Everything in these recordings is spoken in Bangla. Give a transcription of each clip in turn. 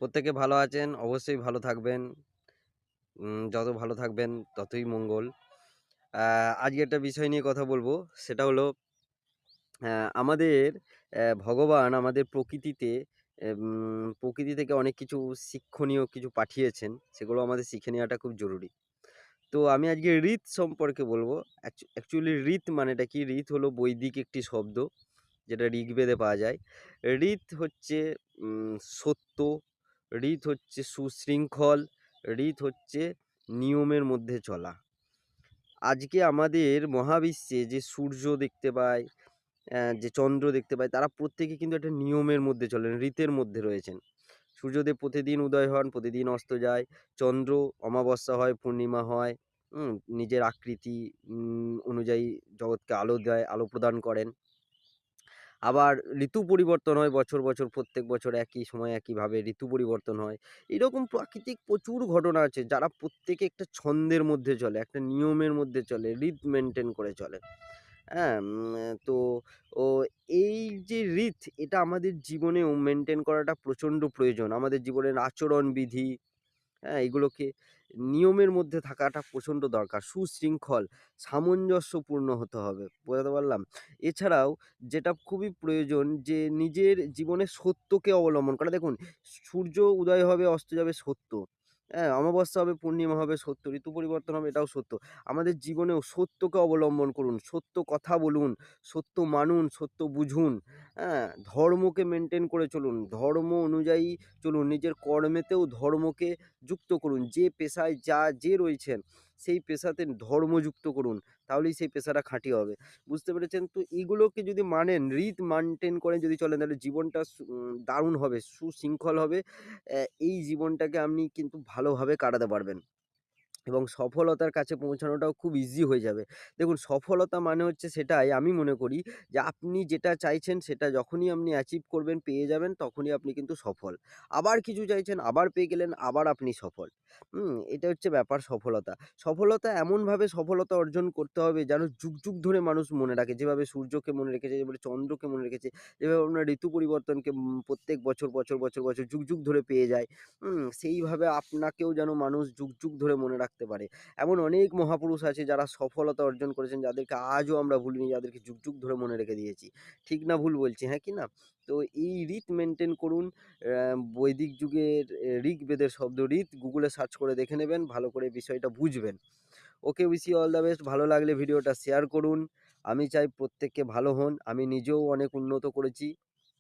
প্রত্যেকে ভালো আছেন, অবশ্যই ভালো থাকবেন। যত ভালো থাকবেন ততই মঙ্গল। আ আজকে একটা বিষয় নিয়ে কথা বলবো। সেটা হলো আমাদের ভগবান আমাদের প্রকৃতিতে প্রকৃতি থেকে অনেক কিছু শিক্ষণীয় কিছু পাঠিয়েছেন। সেগুলো আমাদের শিখে নেওয়াটা খুব জরুরি। তো আমি আজকে ঋত সম্পর্কে বলবো। অ্যাকচুয়ালি ঋত মানেটা কি? ঋত হলো বৈদিক একটি শব্দ, যেটা ঋগ্বেদে পাওয়া যায়। ঋত হচ্ছে সত্য, ঋত হচ্ছে সুশৃঙ্খল, ঋত হচ্ছে নিয়মের মধ্যে চলা। আজকে আমাদের মহাবিশ্বে যে সূর্য দেখতে পাই, যে চন্দ্র দেখতে পাই, তারা প্রত্যেকে কিন্তু একটা নিয়মের মধ্যে চলেন, ঋতের মধ্যে রয়েছেন। সূর্যদেব প্রতিদিন উদয় হন, প্রতিদিন অস্ত যায়। চন্দ্র অমাবস্যা হয়, পূর্ণিমা হয়। নিজের আকৃতি অনুযায়ী জগৎকে আলো দেয়, আলো প্রদান করেন। আবার ঋতু পরিবর্তন হয় বছর, বছর প্রত্যেক বছর একই সময় একইভাবে ঋতু পরিবর্তন হয়। এরকম প্রাকৃতিক প্রচুর ঘটনা আছে যারা প্রত্যেকে একটা ছন্দের মধ্যে চলে, একটা নিয়মের মধ্যে চলে, ঋত মেইনটেইন করে চলে। হ্যাঁ? তো ও এই যে এটা আমাদের জীবনেও মেইনটেইন করাটা প্রচণ্ড প্রয়োজন। আমাদের জীবনের আচরণবিধি, হ্যাঁ? এগুলোকে নিয়মের মধ্যে থাকাটা প্রচণ্ড দরকার। সুশৃঙ্খল, সামঞ্জস্যপূর্ণ হতে হবে। বোঝাতে পারলাম? এছাড়াও যেটা খুবই প্রয়োজন যে নিজের জীবনে সত্যকে অবলম্বন করা। দেখুন, সূর্য উদয় হবে, অস্ত যাবে সত্য। হ্যাঁ? অমাবস্যা হবে, পূর্ণিমা হবে সত্য। ঋতু পরিবর্তন হবে এটাও সত্য। আমাদের জীবনেও সত্যকে অবলম্বন করুন। সত্য কথা বলুন, সত্য মানুন, সত্য বুঝুন। হ্যাঁ? ধর্মকে মেইনটেইন করে চলুন। ধর্ম অনুযায়ী চলুন। নিজের কর্মেতেও ধর্মকে যুক্ত করুন। যে পেশায় যে রয়েছেন সেই পেশাতে ধর্ম যুক্ত করুন। তাহলেই সেই পেশাটা খাঁটি হবে। বুঝতে পেরেছেন? তো এগুলোকে যদি মানেন, মেইনটেইন করে যদি চলেন, তাহলে জীবনটা দারুণ হবে, সুশৃঙ্খল হবে। এই জীবনটাকে আপনি কিন্তু ভালোভাবে কাটাতে পারবেন। এবং সফলতার কাছে পৌঁছানোটাও খুব ইজি হয়ে যাবে। দেখুন, সফলতা মানে হচ্ছে সেটাই, আমি মনে করি যে আপনি যেটা চাইছেন সেটা যখনই আপনি অ্যাচিভ করবেন, পেয়ে যাবেন, তখনই আপনি কিন্তু সফল। আবার কিছু চাইছেন, আবার পেয়ে গেলেন, আবার আপনি সফল। এটা হচ্ছে ব্যাপার সফলতা। সফলতা এমনভাবে সফলতা অর্জন করতে হবে যেন যুগ, যুগ ধরে মানুষ মনে রাখে। যেভাবে সূর্যকে মনে রেখেছে, যেভাবে চন্দ্রকে মনে রেখেছে, যেভাবে আপনার ঋতু পরিবর্তনকে প্রত্যেক বছর, বছর, বছর, বছর, যুগ, যুগ ধরে পেয়ে যায়। সেইভাবে আপনাকেও যেন মানুষ যুগ, যুগ ধরে মনে রাখতে পারে। এমন অনেক মহাপুরুষ আছে যারা সফলতা অর্জন করেছেন, যাদেরকে আজও আমরা ভুলিনি, যাদেরকে যুগ, যুগ ধরে মনে রেখে দিয়েছি। ঠিক না ভুল বলছি? হ্যাঁ কি না? তো এই মেইনটেইন করুন। বৈদিক যুগের ঋগ্বেদের শব্দ গুগলে সার্চ করে দেখে নেবেন, ভালো করে বিষয়টা বুঝবেন। Okay, wish you all the best. ভালো লাগলে ভিডিওটা শেয়ার করুন। আমি চাই প্রত্যেকে ভালো হন। আমি নিজেও অনেক উন্নত করেছি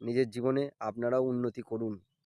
নিজের জীবনে, আপনারাও উন্নতি করুন।